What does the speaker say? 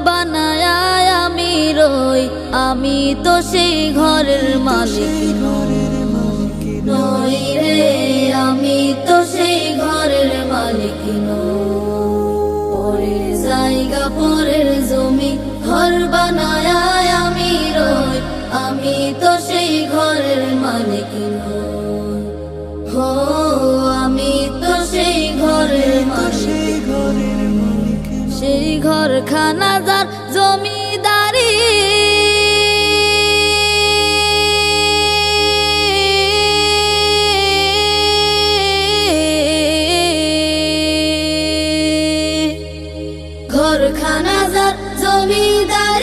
বানায় আমি রই, আমি তো সেই ঘরের মালিক নই রে, আমি তো সেই ঘরের মালিক নই। পরের জায়গা পরের জমি ঘর বানায় আমি রই, আমি তো সেই ঘরের মালিক নই। হো আমি তো সেই ঘরের মালিক, সেই ঘরখানা যার জমিদারি, ঘরখানা যার জমিদারি